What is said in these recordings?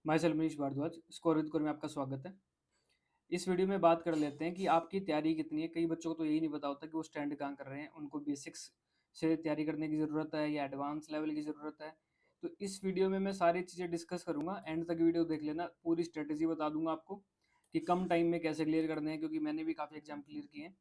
मैं Manish Bhardwaj, score with core में आपका स्वागत है। इस वीडियो में बात कर लेते हैं कि आपकी तैयारी कितनी है। कई बच्चों को तो यही नहीं पता होता कि वो स्टैंड कहाँ कर रहे हैं। उनको बेसिक्स से तैयारी करने की ज़रूरत है या एडवांस लेवल की ज़रूरत है। तो इस वीडियो में मैं सारी चीज़ें डिस्कस करूँगा। एंड तक वीडियो देख लेना, पूरी स्ट्रेटेजी बता दूंगा आपको कि कम टाइम में कैसे क्लियर करने हैं, क्योंकि मैंने भी काफ़ी एग्जाम क्लियर किए हैं।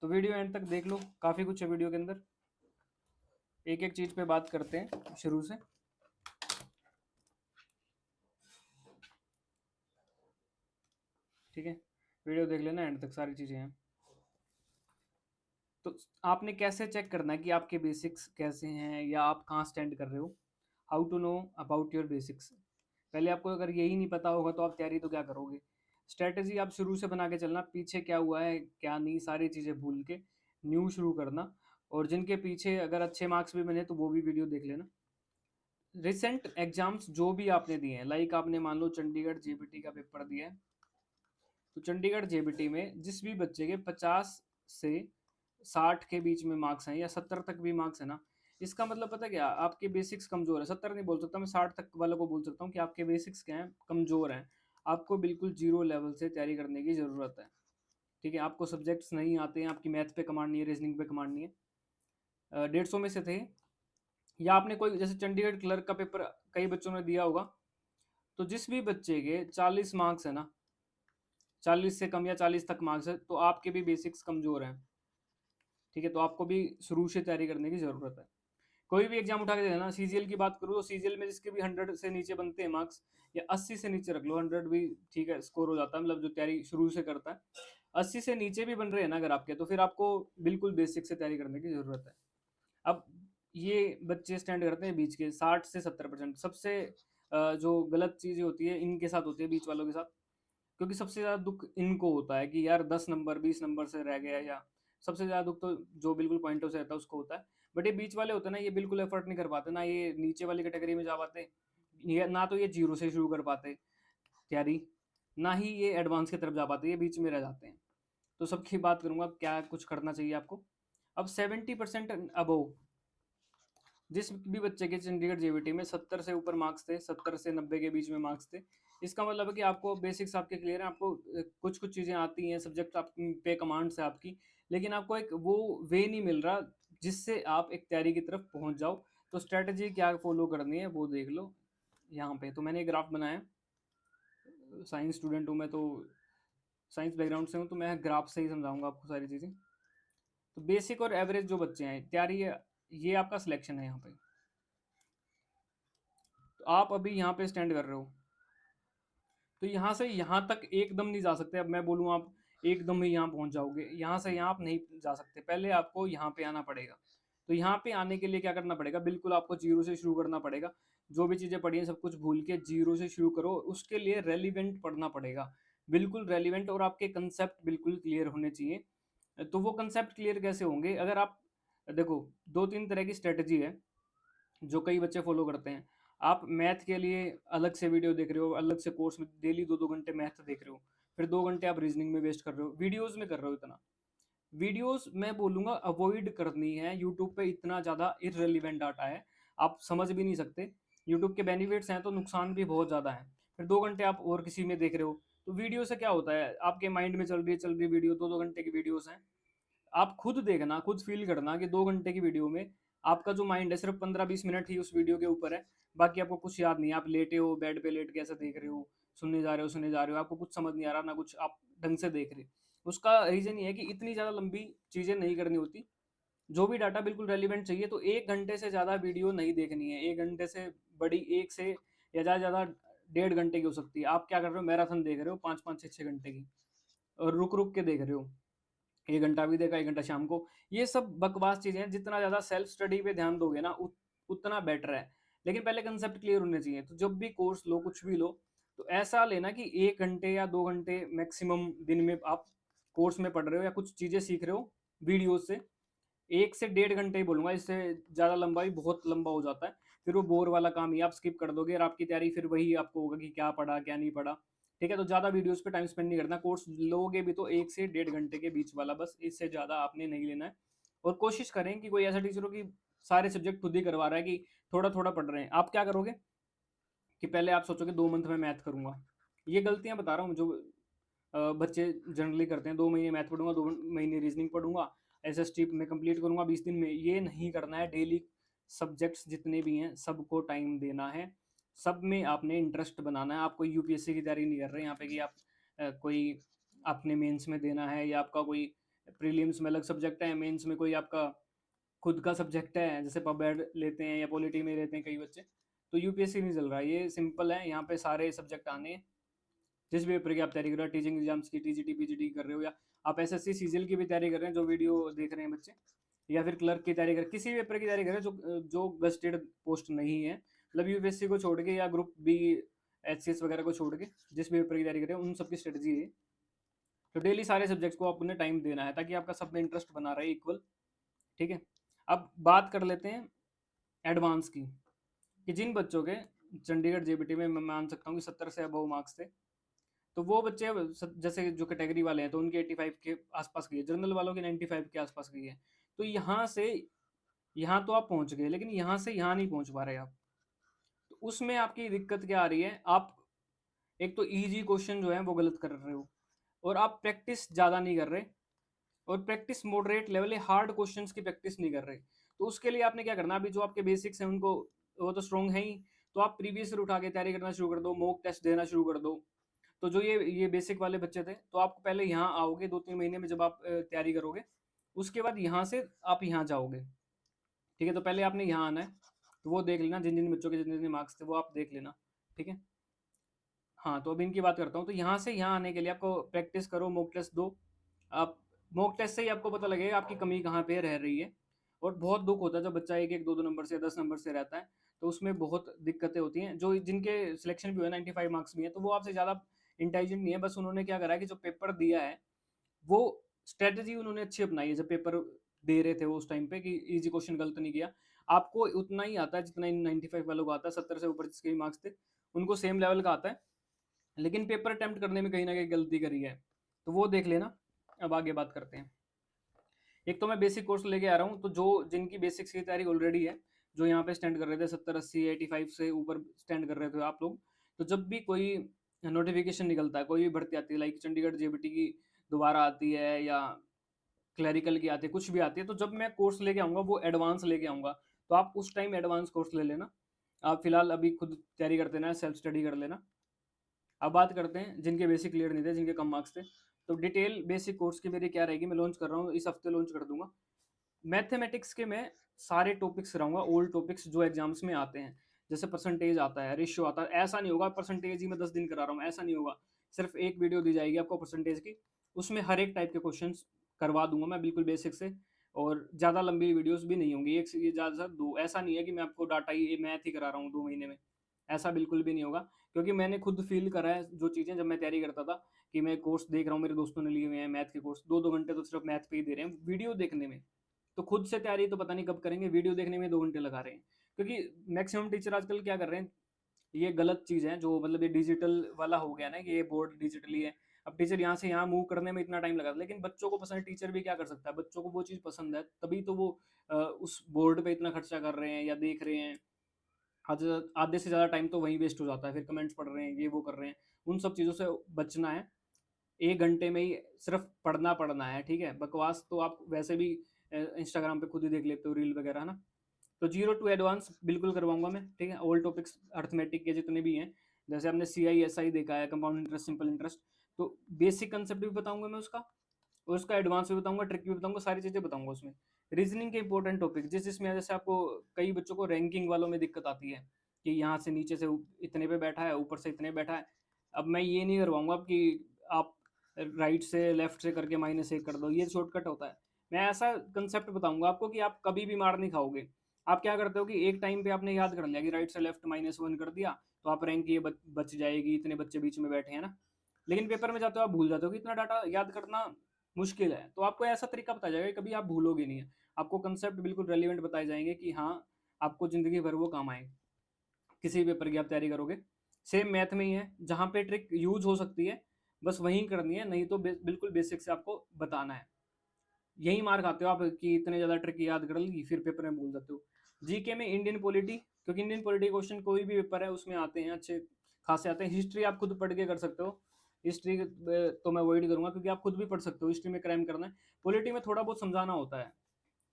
तो वीडियो एंड तक देख लो, काफ़ी कुछ है वीडियो के अंदर। एक एक चीज़ पे बात करते हैं शुरू से। ठीक है, वीडियो देख लेना एंड तक, सारी चीज़ें हैं। तो आपने कैसे चेक करना है कि आपके बेसिक्स कैसे हैं या आप कहाँ स्टैंड कर रहे हो। How to know about your basics. पहले आपको अगर यही नहीं पता होगा तो आप तैयारी तो क्या करोगे। स्ट्रेटजी आप शुरू से बना के चलना, पीछे क्या हुआ है क्या नहीं सारी चीज़ें भूल के न्यू शुरू करना। और जिनके पीछे अगर अच्छे मार्क्स भी बने तो वो भी वीडियो देख लेना। रिसेंट एग्जाम्स जो भी आपने दिए हैं, लाइक आपने मान लो चंडीगढ़ जेबीटी का पेपर दिया है, तो चंडीगढ़ जेबीटी में जिस भी बच्चे के 50 से 60 के बीच में मार्क्स हैं या 70 तक भी मार्क्स है ना, इसका मतलब पता क्या, आपके बेसिक्स कमजोर है। 70 नहीं बोल सकता मैं, 60 तक वालों को बोल सकता हूँ कि आपके बेसिक्स क्या हैं, कमजोर हैं। आपको बिल्कुल जीरो लेवल से तैयारी करने की जरूरत है। ठीक है, आपको सब्जेक्ट्स नहीं आते हैं, आपकी मैथ पे कमांड नहीं है, रीजनिंग पे कमांड नहीं है। 150 में से थे, या आपने कोई जैसे चंडीगढ़ क्लर्क का पेपर कई बच्चों ने दिया होगा, तो जिस भी बच्चे के 40 मार्क्स है ना, 40 से कम या 40 तक मार्क्स है, तो आपके भी बेसिक्स कमजोर हैं। ठीक है, तो आपको भी शुरू से तैयारी करने की जरूरत है। कोई भी एग्जाम उठा के देना, सीजीएल की बात करूँ तो सीजीएल में जिसके भी 100 से नीचे बनते हैं मार्क्स, या 80 से नीचे रख लो, 100 भी ठीक है स्कोर हो जाता है, मतलब जो तैयारी शुरू से करता है। 80 से नीचे भी बन रहे हैं ना अगर आपके, तो फिर आपको बिल्कुल बेसिक से तैयारी करने की जरूरत है। अब ये बच्चे स्टैंड करते हैं बीच के 60 से 70%। सबसे जो गलत चीज़ें होती है इनके साथ होती है, बीच वालों के साथ। क्योंकि सबसे ज़्यादा दुख इनको होता है कि यार 10 नंबर 20 नंबर से रह गया, या सबसे ज़्यादा दुख तो जो बिल्कुल पॉइंटों से रहता है उसको होता है। बट ये बीच वाले होते हैं ना, ये बिल्कुल एफर्ट नहीं कर पाते ना, ये नीचे वाली कैटेगरी में जा पाते, ये ना तो ये जीरो से शुरू कर पाते तैयारी, ना ही ये एडवांस की तरफ जा पाते, ये बीच में रह जाते हैं। तो सबकी बात करूंगा क्या कुछ करना चाहिए आपको। अब 70% अबव जिस भी बच्चे के चंडीगढ़ जेबीटी में 70 से ऊपर मार्क्स थे, 70 से 90 के बीच में मार्क्स थे, इसका मतलब है कि आपको बेसिक्स आपके क्लियर है, आपको कुछ कुछ चीज़ें आती हैं, सब्जेक्ट आप पे कमांड्स है आपकी, लेकिन आपको एक वो वे नहीं मिल रहा जिससे आप एक तैयारी की तरफ पहुंच जाओ। तो स्ट्रेटजी क्या फॉलो करनी है वो देख लो। यहाँ पे तो मैंने एक ग्राफ बनाया, साइंस स्टूडेंट हूँ मैं, तो साइंस बैकग्राउंड से हूँ, तो मैं ग्राफ से ही समझाऊंगा आपको सारी चीज़ें। तो बेसिक और एवरेज जो बच्चे हैं तैयारी ये आपका सिलेक्शन है यहाँ पे। तो आप अभी यहाँ पे स्टैंड कर रहे हो, तो यहाँ से यहाँ तक एकदम नहीं जा सकते। अब मैं बोलूँ आप एकदम ही यहाँ पहुँच जाओगे, यहाँ से यहाँ आप नहीं जा सकते, पहले आपको यहाँ पे आना पड़ेगा। तो यहाँ पे आने के लिए क्या करना पड़ेगा, बिल्कुल आपको जीरो से शुरू करना पड़ेगा। जो भी चीज़ें पढ़ी हैं सब कुछ भूल के जीरो से शुरू करो। उसके लिए रेलिवेंट पढ़ना पड़ेगा, बिल्कुल रेलिवेंट, और आपके कंसेप्ट बिल्कुल क्लियर होने चाहिए। तो वो कंसेप्ट क्लियर कैसे होंगे, अगर आप देखो, दो तीन तरह की स्ट्रेटजी है जो कई बच्चे फॉलो करते हैं। आप मैथ के लिए अलग से वीडियो देख रहे हो, अलग से कोर्स में डेली 2-2 घंटे मैथ देख रहे हो, फिर 2 घंटे आप रीजनिंग में वेस्ट कर रहे हो, वीडियोस में कर रहे हो इतना। वीडियोस मैं बोलूंगा अवॉइड करनी है। यूट्यूब पे इतना ज़्यादा इररिलेवेंट डाटा है, आप समझ भी नहीं सकते। यूट्यूब के बेनिफिट्स हैं तो नुकसान भी बहुत ज़्यादा है। फिर 2 घंटे आप और किसी में देख रहे हो, तो वीडियो से क्या होता है, आपके माइंड में चल रही वीडियो, 2-2 घंटे की वीडियोस हैं। आप खुद देखना, खुद फील करना कि 2 घंटे की वीडियो में आपका जो माइंड है सिर्फ 15-20 मिनट ही उस वीडियो के ऊपर है। बाकी आपको कुछ याद नहीं है, आप लेटे हो बेड पे, लेट के ऐसा देख रहे हो, सुनने जा रहे हो, आपको कुछ समझ नहीं आ रहा ना, कुछ आप ढंग से देख रहे। उसका रीजन ये है कि इतनी ज़्यादा लंबी चीज़ें नहीं करनी होती। जो भी डाटा बिल्कुल रेलिवेंट चाहिए, तो 1 घंटे से ज़्यादा वीडियो नहीं देखनी है। 1 घंटे से बड़ी, एक से या ज़्यादा ज़्यादा 1.5 घंटे की हो सकती है। आप क्या कर रहे हो, मैराथन देख रहे हो 5-5 6-6 घंटे की, और रुक रुक के देख रहे हो। 1 घंटा भी देखा, 1 घंटा शाम को, ये सब बकवास चीजें हैं। जितना ज्यादा सेल्फ स्टडी पे ध्यान दोगे ना उतना बेटर है। लेकिन पहले कंसेप्ट क्लियर होने चाहिए। तो जब भी कोर्स लो, कुछ भी लो, तो ऐसा लेना कि 1 घंटे या 2 घंटे मैक्सिमम दिन में आप कोर्स में पढ़ रहे हो या कुछ चीजें सीख रहे हो वीडियो से। 1 से 1.5 घंटे ही बोलूंगा, इससे ज्यादा लंबा भी बहुत लंबा हो जाता है। फिर वो बोर वाला काम ही आप स्किप कर दोगे, और आपकी तैयारी फिर वही आपको होगा कि क्या पढ़ा क्या नहीं पढ़ा। ठीक है, तो ज्यादा वीडियोस पे टाइम स्पेंड नहीं करना। कोर्स लोगे भी तो 1 से 1.5 घंटे के बीच वाला, बस, इससे ज्यादा आपने नहीं लेना है। और कोशिश करें कि कोई ऐसा टीचर हो कि सारे सब्जेक्ट खुद ही करवा रहा है, कि थोड़ा थोड़ा पढ़ रहे हैं। आप क्या करोगे, कि पहले आप सोचोगे 2 मंथ में मैथ करूँगा। ये गलतियाँ बता रहा हूँ जो बच्चे जनरली करते हैं। 2 महीने मैथ पढ़ूँगा, 2 महीने रीजनिंग पढ़ूँगा, एसएसटी में कंप्लीट करूँगा 20 दिन में। ये नहीं करना है। डेली सब्जेक्ट्स जितने भी हैं सबको टाइम देना है, सब में आपने इंटरेस्ट बनाना है। आप कोई यूपीएससी की तैयारी नहीं कर रहे हैं यहाँ पे कि आप कोई आपने मेंस में देना है या आपका कोई प्रीलिम्स में अलग सब्जेक्ट है, मेंस में कोई आपका खुद का सब्जेक्ट है, जैसे पबएड लेते हैं या पॉलिटी में लेते हैं कई बच्चे। तो यूपीएससी नहीं चल रहा है, ये सिंपल है। यहाँ पे सारे सब्जेक्ट आने हैं। जिस भी पेपर की आप तैयारी कर रहे हो, टीचिंग एग्जाम्स की, टीजीटी पीजीटी कर रहे हो, या आप एसएससी सीजीएल की भी तैयारी कर रहे हैं, जो वीडियो देख रहे हैं बच्चे, या फिर क्लर्क की तैयारी कर, किसी भी पेपर की तैयारी कर रहे हैं जो जो गस्टेड पोस्ट नहीं है, मतलब यूपीएससी को छोड़ के या ग्रुप बी एचसीएस वगैरह को छोड़ के जिस भी पेपर की तैयारी कर रहे हैं उन सबकी स्ट्रेटजी है। तो डेली सारे सब्जेक्ट्स को आपने टाइम देना है ताकि आपका सब में इंटरेस्ट बना रहे इक्वल। ठीक है, अब बात कर लेते हैं एडवांस की, कि जिन बच्चों के चंडीगढ़ जेबीटी में मैं मान सकता हूँ कि 70 से अबव मार्क्स थे, तो वो बच्चे अब जैसे जो कैटेगरी वाले हैं तो उनके 85 के आसपास गई है, जनरल वालों के 95 के आसपास गई है। तो यहाँ से यहाँ तो आप पहुंच गए, लेकिन यहाँ से यहाँ नहीं पहुंच पा रहे आप। तो उसमें आपकी दिक्कत क्या आ रही है, आप एक तो इजी क्वेश्चन जो है वो गलत कर रहे हो, और आप प्रैक्टिस ज़्यादा नहीं कर रहे, और प्रैक्टिस मॉडरेट लेवल है, हार्ड क्वेश्चंस की प्रैक्टिस नहीं कर रहे। तो उसके लिए आपने क्या करना, अभी जो आपके बेसिक्स हैं उनको, वो तो स्ट्रॉन्ग है ही, तो आप प्रीवियस ईयर उठा के तैयारी करना शुरू कर दो, मॉक टेस्ट देना शुरू कर दो। तो जो ये बेसिक वाले बच्चे थे, तो आप पहले यहाँ आओगे 2-3 महीने में जब आप तैयारी करोगे, उसके बाद यहाँ से आप यहाँ जाओगे। ठीक है, तो पहले आपने यहाँ आना है, तो वो देख लेना, जिन जिन बच्चों के जितने जितने मार्क्स थे वो आप देख लेना। ठीक है, हाँ, तो अब इनकी बात करता हूँ। तो यहाँ से यहाँ आने के लिए आपको प्रैक्टिस करो, मॉक टेस्ट दो। आप मॉक टेस्ट से ही आपको पता लगेगा आपकी कमी कहाँ पे रह रही है। और बहुत दुख होता है जब बच्चा 1-1, 2-2 नंबर से, 10 नंबर से रहता है, तो उसमें बहुत दिक्कतें होती हैं। जो जिनके सिलेक्शन भी हुए 95 मार्क्स भी हैं, तो वो आपसे ज़्यादा इंटेलिजेंट नहीं है, बस उन्होंने क्या करा है कि जो पेपर दिया है वो स्ट्रेटजी उन्होंने अच्छी अपनाई है। जब पेपर दे रहे थे वो उस टाइम पे, कि इजी क्वेश्चन गलत नहीं किया। आपको उतना ही आता है जितना इन 95 वालों को आता है, 70 से ऊपर जिसके भी मार्क्स थे उनको सेम लेवल का आता है, लेकिन पेपर अटेम्प्ट करने में कहीं ना कहीं गलती करी है, तो वो देख लेना। अब आगे बात करते हैं। एक तो मैं बेसिक कोर्स लेके आ रहा हूँ, तो जो जिनकी बेसिक्स की तैयारी ऑलरेडी है, जो यहाँ पे स्टैंड कर रहे थे 70-80 85 से ऊपर स्टैंड कर रहे थे आप लोग, तो जब भी कोई नोटिफिकेशन निकलता है, कोई भी भर्ती आती है, लाइक चंडीगढ़ जेबीटी की दोबारा आती है या क्लैरिकल की आती है, कुछ भी आती है, तो जब मैं कोर्स लेके आऊँगा वो एडवांस लेके आऊँगा। तो आप उस टाइम एडवांस कोर्स ले लेना। आप फिलहाल अभी खुद तैयारी करते रहना, सेल्फ स्टडी कर लेना। अब बात करते हैं जिनके बेसिक क्लियर नहीं थे, जिनके कम मार्क्स थे। तो डिटेल बेसिक कोर्स की मेरी क्या रहेगी, मैं लॉन्च कर रहा हूँ, इस हफ्ते लॉन्च कर दूंगा। मैथमेटिक्स के मैं सारे टॉपिक्स कराऊंगा, ओल्ड टॉपिक्स जो एग्जाम्स में आते हैं, जैसे परसेंटेज आता है, रेशियो आता है। ऐसा नहीं होगा परसेंटेज ही मैं 10 दिन करा रहा हूँ, ऐसा नहीं होगा। सिर्फ एक वीडियो दी जाएगी आपको परसेंटेज की, उसमें हर एक टाइप के क्वेश्चन करवा दूंगा मैं बिल्कुल बेसिक से। और ज़्यादा लंबी वीडियोस भी नहीं होंगी, एक से ये ज़्यादा से दो। ऐसा नहीं है कि मैं आपको डाटा ही मैथ ही करा रहा हूँ 2 महीने में, ऐसा बिल्कुल भी नहीं होगा। क्योंकि मैंने खुद फील करा है जो चीज़ें, जब मैं तैयारी करता था, कि मैं कोर्स देख रहा हूँ, मेरे दोस्तों ने लिए हुए हैं मैथ के कोर्स, 2-2 घंटे तो सिर्फ मैथ पे ही दे रहे हैं वीडियो देखने में। तो खुद से तैयारी तो पता नहीं कब करेंगे, वीडियो देखने में 2 घंटे लगा रहे हैं। क्योंकि मैक्सिमम टीचर आजकल क्या कर रहे हैं, ये गलत चीज़ है, जो मतलब ये डिजिटल वाला हो गया ना, कि ये बोर्ड डिजिटली है। अब टीचर यहाँ से यहाँ मूव करने में इतना टाइम लगा, लेकिन बच्चों को पसंद है, टीचर भी क्या कर सकता है, बच्चों को वो चीज़ पसंद है, तभी तो वो उस बोर्ड पे इतना खर्चा कर रहे हैं या देख रहे हैं। आधे से ज़्यादा टाइम तो वहीं वेस्ट हो जाता है, फिर कमेंट्स पढ़ रहे हैं, ये वो कर रहे हैं। उन सब चीज़ों से बचना है। 1 घंटे में ही सिर्फ पढ़ना पढ़ना है, ठीक है। बकवास तो आप वैसे भी इंस्टाग्राम पे खुद ही देख लेते हो, रील वगैरह, है ना। तो जीरो टू एडवांस बिल्कुल करवाऊंगा मैं, ठीक है। ऑल टॉपिक्स अर्थमेटिक के जितने भी हैं, जैसे आपने CI SI देखा है, कंपाउंड इंटरेस्ट, सिंपल इंटरेस्ट, तो बेसिक कंसेप्ट भी बताऊंगा मैं उसका, और उसका एडवांस भी बताऊंगा, ट्रिक भी बताऊंगा, सारी चीज़ें बताऊंगा उसमें। रीजनिंग के इंपॉर्टेंट टॉपिक जिसमें जैसे आपको कई बच्चों को रैंकिंग वालों में दिक्कत आती है, कि यहाँ से नीचे से इतने पे बैठा है, ऊपर से इतने बैठा है। अब मैं ये नहीं करवाऊंगा कि आप राइट से लेफ्ट से करके -1 कर दो, ये शॉर्टकट होता है। मैं ऐसा कंसेप्ट बताऊंगा आपको कि आप कभी भी मार नहीं खाओगे। आप क्या करते हो कि एक टाइम पे आपने याद कर लिया कि राइट से लेफ्ट -1 कर दिया, तो आप रैंक ये बच जाएगी, इतने बच्चे बीच में बैठे हैं ना। लेकिन पेपर में जाते हो आप भूल जाते हो कि इतना डाटा याद करना मुश्किल है। तो आपको ऐसा तरीका बताया जाएगा कि कभी आप भूलोगे नहीं है। आपको कंसेप्ट बिल्कुल रेलिवेंट बताए जाएंगे कि हाँ, आपको ज़िंदगी भर वो काम आएंगे, किसी भी पेपर की आप तैयारी करोगे। सेम मैथ में ही है, जहाँ पे ट्रिक यूज हो सकती है बस वहीं करनी है, नहीं तो बिल्कुल बेसिक से आपको बताना है। यही मार खाते हो आप कि इतने ज़्यादा ट्रिक याद कर ली फिर पेपर में भूल जाते हो। जीके में इंडियन पॉलिटी क्योंकि इंडियन पॉलिटी क्वेश्चन कोई भी पेपर है उसमें आते हैं, अच्छे खासे आते हैं। हिस्ट्री आप खुद पढ़ के कर सकते हो, हिस्ट्री तो मैं अवॉइड करूंगा क्योंकि आप खुद भी पढ़ सकते हो, हिस्ट्री में क्राइम करना है। पॉलिटी में थोड़ा बहुत समझाना होता है,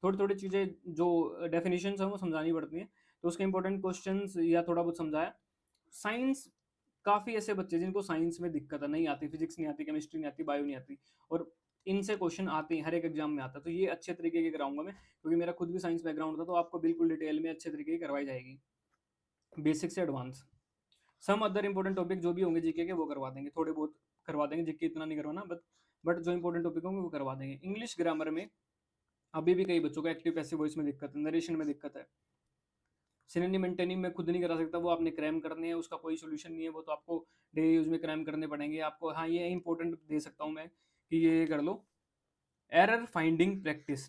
थोड़ी थोड़ी चीज़ें जो डेफिनेशंस हैं वो समझानी पड़ती हैं, तो उसके इंपॉर्टेंट क्वेश्चंस या थोड़ा बहुत समझाया। साइंस, काफ़ी ऐसे बच्चे जिनको साइंस में दिक्कत है, नहीं आती, फिजिक्स नहीं आती, केमिस्ट्री नहीं आती, बायो नहीं आती, और इनसे क्वेश्चन आते हैं, हर एक एग्जाम में आता है, तो ये अच्छे तरीके के कराऊंगा मैं, क्योंकि मेरा खुद भी साइंस बैकग्राउंड था, तो आपको बिल्कुल डिटेल में अच्छे तरीके की करवाई जाएगी, बेसिक से advance. Some other important topic जो भी होंगे जीके के वो करवा देंगे, थोड़े बहुत करवा देंगे, जीके इतना नहीं करवाना, बट जो इंपॉर्टेंट टॉपिक होंगे वो करवा देंगे। इंग्लिश ग्रामर में अभी भी कई बच्चों को एक्टिव पैसिव वॉइस में दिक्कत है, नरेशन में दिक्कत है, सिनोनिम एंटोनिम में खुद नहीं करा सकता, वो आपने क्रैम करने हैं, उसका कोई सोल्यूशन नहीं है, वो तो आपको डेली यूज में क्रैम करने पड़ेंगे आपको। हाँ, ये इंपॉर्टेंट दे सकता हूँ मैं कि ये कर लो। एरर फाइंडिंग प्रैक्टिस,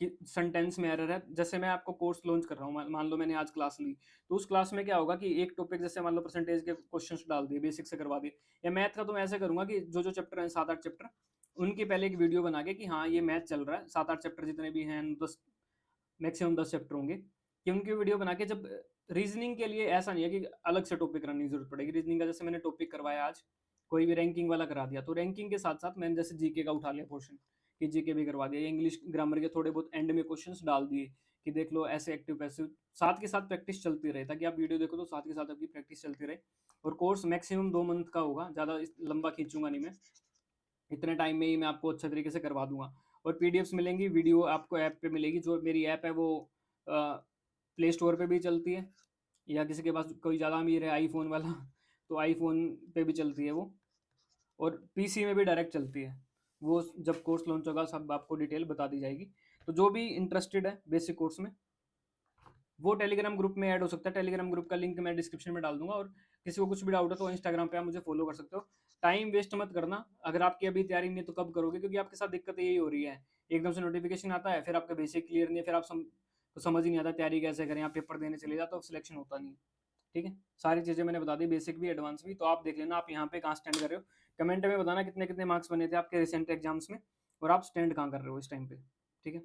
कि सेंटेंस में एरर है, जैसे मैं आपको कोर्स लॉन्च कर रहा हूँ, मान लो मैंने आज क्लास ली, तो उस क्लास में क्या होगा कि एक टॉपिक जैसे मान लो परसेंटेज के क्वेश्चंस डाल दिए, बेसिक से करवा दिए, या मैथ का तो मैं ऐसे करूंगा कि जो जो चैप्टर है 7-8 चैप्टर, उनकी पहले एक वीडियो बना के कि हाँ ये मैथ चल रहा है, 7-8 चैप्टर जितने भी हैं, 10 मैक्सिमम 10 चैप्टर होंगे, कि उनकी वीडियो बना के, जब रीजनिंग के लिए ऐसा नहीं है कि अलग से टॉपिक कराने की जरूरत पड़ेगी, रीजनिंग का जैसे मैंने टॉपिक करवाया आज, कोई भी रैंकिंग वाला करा दिया, तो रैंकिंग के साथ साथ मैंने जैसे जीके का उठा लिया पोर्शन, कि जीके भी करवा दिया, या इंग्लिश ग्रामर के थोड़े बहुत एंड में क्वेश्चंस डाल दिए कि देख लो ऐसे एक्टिव पैसिव, साथ के साथ प्रैक्टिस चलती रहे, ताकि आप वीडियो देखो तो साथ के साथ आपकी प्रैक्टिस चलती रहे। और कोर्स मैक्सिमम 2 मंथ का होगा, ज़्यादा लंबा खींचूंगा नहीं मैं, इतने टाइम में ही मैं आपको अच्छे तरीके से करवा दूंगा। और पीडीएफ्स मिलेंगी, वीडियो आपको ऐप पे मिलेगी, जो मेरी ऐप है वो प्ले स्टोर पे भी चलती है, या किसी के पास कोई ज़्यादा अमीर है आईफोन वाला तो आईफोन पे भी चलती है वो, और पीसी में भी डायरेक्ट चलती है। वो जब कोर्स लॉन्च होगा सब आपको डिटेल बता दी जाएगी। तो जो भी इंटरेस्टेड है बेसिक कोर्स में, वो टेलीग्राम ग्रुप में ऐड हो सकता है, टेलीग्राम ग्रुप का लिंक मैं डिस्क्रिप्शन में डाल दूंगा, और किसी को कुछ भी डाउट है तो इंस्टाग्राम पे आप मुझे फॉलो कर सकते हो। टाइम वेस्ट मत करना, अगर आपकी अभी तैयारी नहीं है तो कब करोगे, क्योंकि आपके साथ दिक्कत यही हो रही है, एकदम से नोटिफिकेशन आता है, फिर आपका बेसिक क्लियर नहीं है, फिर आप तो समझ ही नहीं आता तैयारी कैसे करें, आप पेपर देने चले जाते हो, सिलेक्शन होता नहीं है। ठीक है, सारी चीज़ें मैंने बता दी, बेसिक भी एडवांस भी, तो आप देख लेना आप यहाँ पे कहाँ स्टैंड कर रहे हो, कमेंट में बताना कितने कितने मार्क्स बने थे आपके रिसेंट एग्जाम्स में, और आप स्टैंड कहाँ कर रहे हो इस टाइम पे। ठीक है।